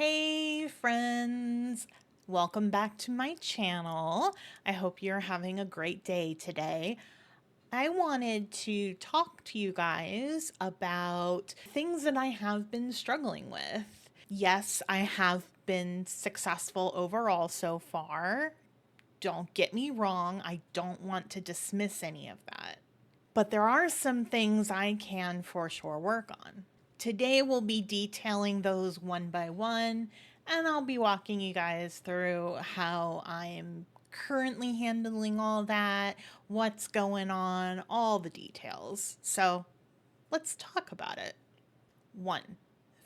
Hey friends, welcome back to my channel. I hope you're having a great day today. I wanted to talk to you guys about things that I have been struggling with. Yes, I have been successful overall so far. Don't get me wrong, I don't want to dismiss any of that. But there are some things I can for sure work on. Today we'll be detailing those one by one, and I'll be walking you guys through how I'm currently handling all that, what's going on, all the details. So let's talk about it. 1.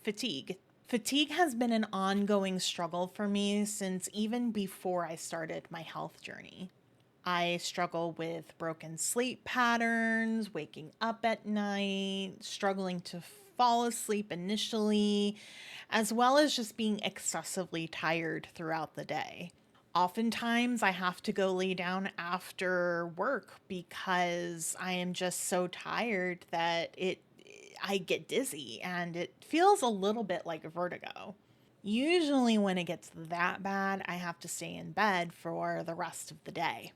Fatigue. Fatigue has been an ongoing struggle for me since even before I started my health journey. I struggle with broken sleep patterns, waking up at night, struggling to fall asleep initially, as well as just being excessively tired throughout the day. Oftentimes, I have to go lay down after work because I am just so tired that I get dizzy and it feels a little bit like a vertigo. Usually, when it gets that bad, I have to stay in bed for the rest of the day.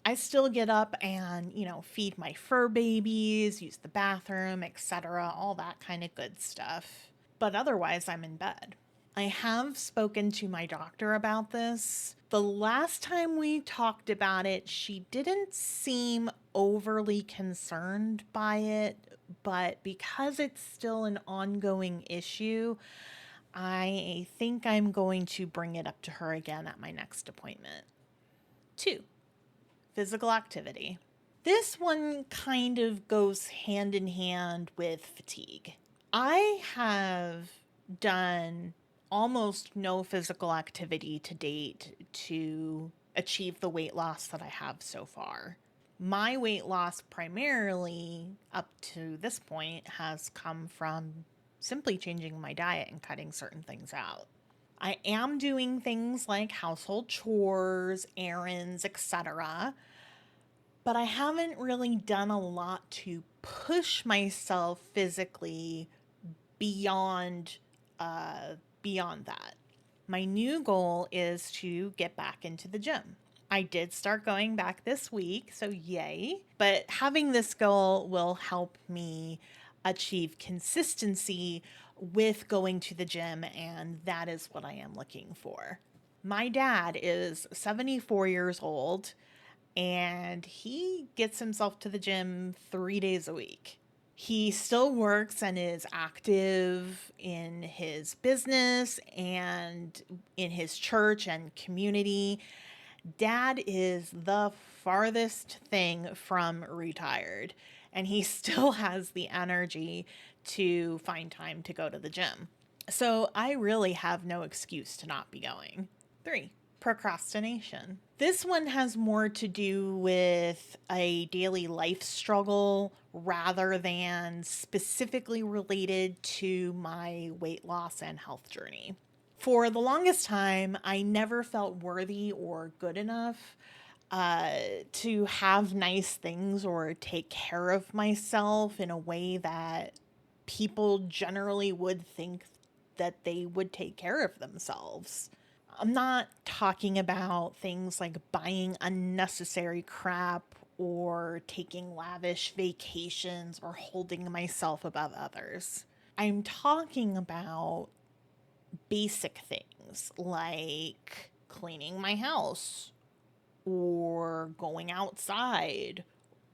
I still get up and, feed my fur babies, use the bathroom, etc., all that kind of good stuff. But otherwise, I'm in bed. I have spoken to my doctor about this. The last time we talked about it, she didn't seem overly concerned by it, but because it's still an ongoing issue, I think I'm going to bring it up to her again at my next appointment. 2. Physical activity. This one kind of goes hand in hand with fatigue. I have done almost no physical activity to date to achieve the weight loss that I have so far. My weight loss, primarily up to this point, has come from simply changing my diet and cutting certain things out. I am doing things like household chores, errands, etc., but I haven't really done a lot to push myself physically beyond beyond that. My new goal is to get back into the gym. I did start going back this week, so yay. But having this goal will help me achieve consistency with going to the gym, and that is what I am looking for. My dad is 74 years old and he gets himself to the gym 3 days a week. He still works and is active in his business and in his church and community. Dad is the farthest thing from retired, and he still has the energy to find time to go to the gym. So I really have no excuse to not be going. 3. Procrastination. This one has more to do with a daily life struggle rather than specifically related to my weight loss and health journey. For the longest time, I never felt worthy or good enough to have nice things or take care of myself in a way that people generally would think that they would take care of themselves. I'm not talking about things like buying unnecessary crap or taking lavish vacations or holding myself above others. I'm talking about basic things like cleaning my house or going outside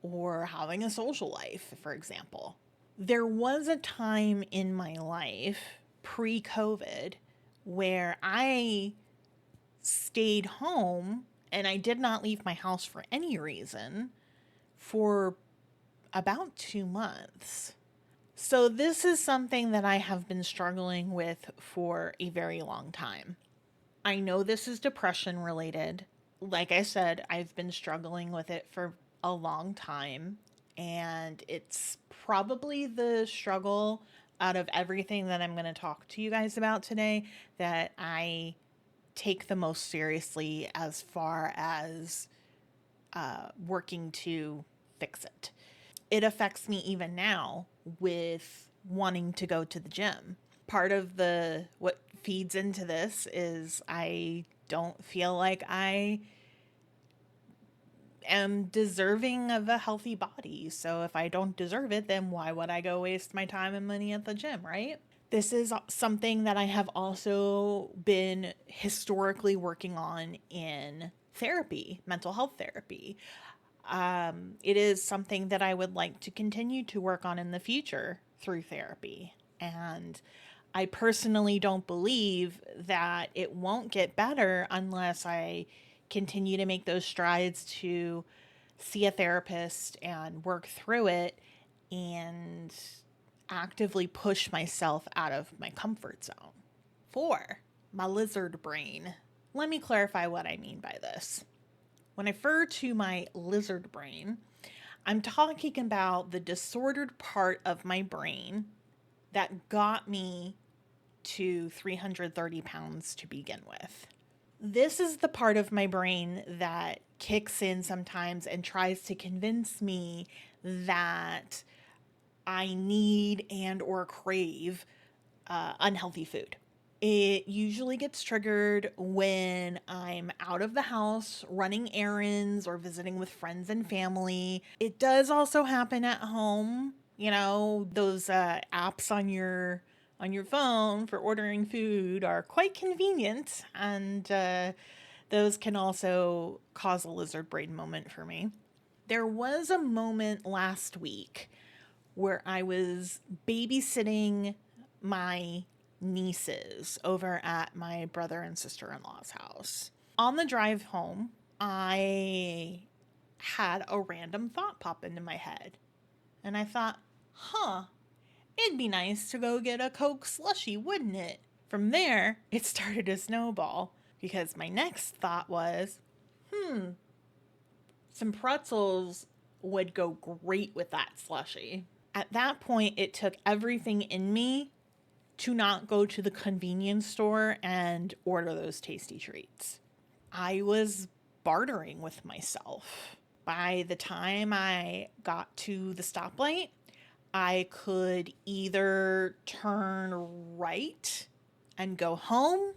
or having a social life, for example. There was a time in my life pre COVID where I stayed home and I did not leave my house for any reason for about 2 months. So, this is something that I have been struggling with for a very long time. I know this is depression related. Like I said, I've been struggling with it for a long time, and it's probably the struggle out of everything that I'm going to talk to you guys about today that I take the most seriously as far as working to fix it. It affects me even now with wanting to go to the gym. Part of the what feeds into this is I don't feel like I am deserving of a healthy body. So if I don't deserve it, then why would I go waste my time and money at the gym, right? This is something that I have also been historically working on in therapy, mental health therapy. It is something that I would like to continue to work on in the future through therapy. And I personally don't believe that it won't get better unless I continue to make those strides to see a therapist and work through it and actively push myself out of my comfort zone. 4. My lizard brain. Let me clarify what I mean by this. When I refer to my lizard brain, I'm talking about the disordered part of my brain that got me to 330 pounds to begin with. This is the part of my brain that kicks in sometimes and tries to convince me that I need and or crave unhealthy food. It usually gets triggered when I'm out of the house, running errands, or visiting with friends and family. It does also happen at home. You know, those apps on your phone for ordering food are quite convenient, and those can also cause a lizard brain moment for me. There was a moment last week where I was babysitting my nieces over at my brother and sister in law's house. On the drive home, I had a random thought pop into my head. And I thought, it'd be nice to go get a Coke slushie, wouldn't it? From there, it started to snowball because my next thought was, some pretzels would go great with that slushie. At that point, it took everything in me to not go to the convenience store and order those tasty treats. I was bartering with myself. By the time I got to the stoplight, I could either turn right and go home,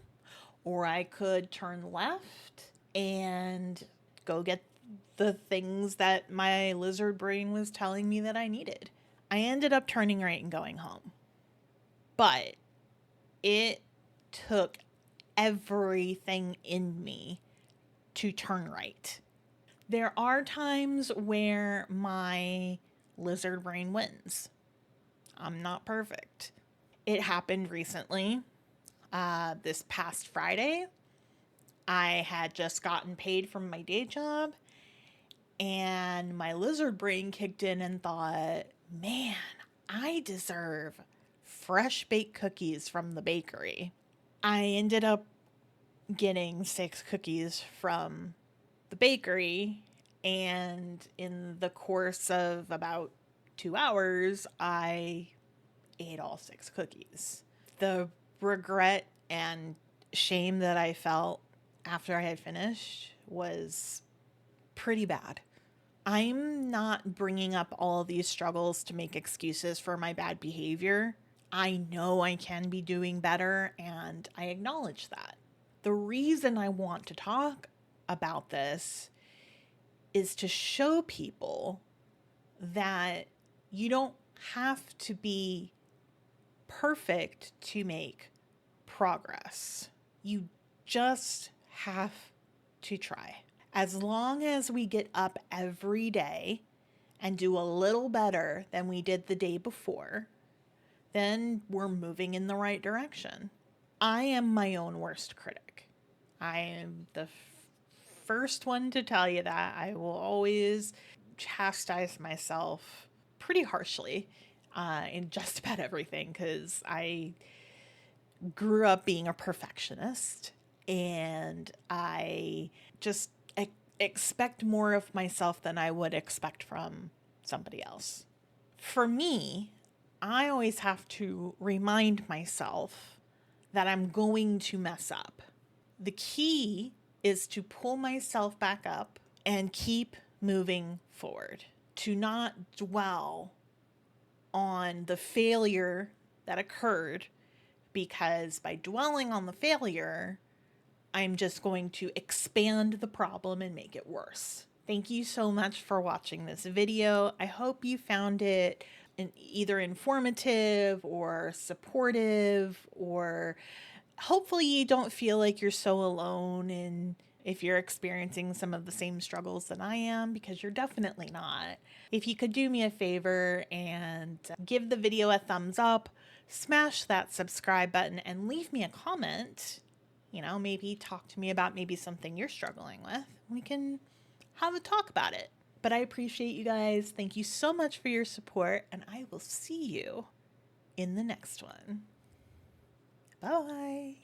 or I could turn left and go get the things that my lizard brain was telling me that I needed. I ended up turning right and going home. But it took everything in me to turn right. There are times where my lizard brain wins. I'm not perfect. It happened recently. This past Friday, I had just gotten paid from my day job, and my lizard brain kicked in and thought, man, I deserve fresh baked cookies from the bakery. I ended up getting 6 cookies from the bakery, and in the course of about 2 hours, I ate all 6 cookies. The regret and shame that I felt after I had finished was pretty bad. I'm not bringing up all of these struggles to make excuses for my bad behavior. I know I can be doing better, and I acknowledge that. The reason I want to talk about this is to show people that you don't have to be perfect to make progress. You just have to try. As long as we get up every day and do a little better than we did the day before, then we're moving in the right direction. I am my own worst critic. I am the first one to tell you that. I will always chastise myself pretty harshly in just about everything because I grew up being a perfectionist, and I just expect more of myself than I would expect from somebody else. For me, I always have to remind myself that I'm going to mess up. The key is to pull myself back up and keep moving forward, to not dwell on the failure that occurred because by dwelling on the failure, I'm just going to expand the problem and make it worse. Thank you so much for watching this video. I hope you found it either informative or supportive, or hopefully you don't feel like you're so alone in if you're experiencing some of the same struggles that I am, because you're definitely not. If you could do me a favor and give the video a thumbs up, smash that subscribe button, and leave me a comment, maybe talk to me about maybe something you're struggling with. We can have a talk about it. But I appreciate you guys. Thank you so much for your support, and I will see you in the next one. Bye.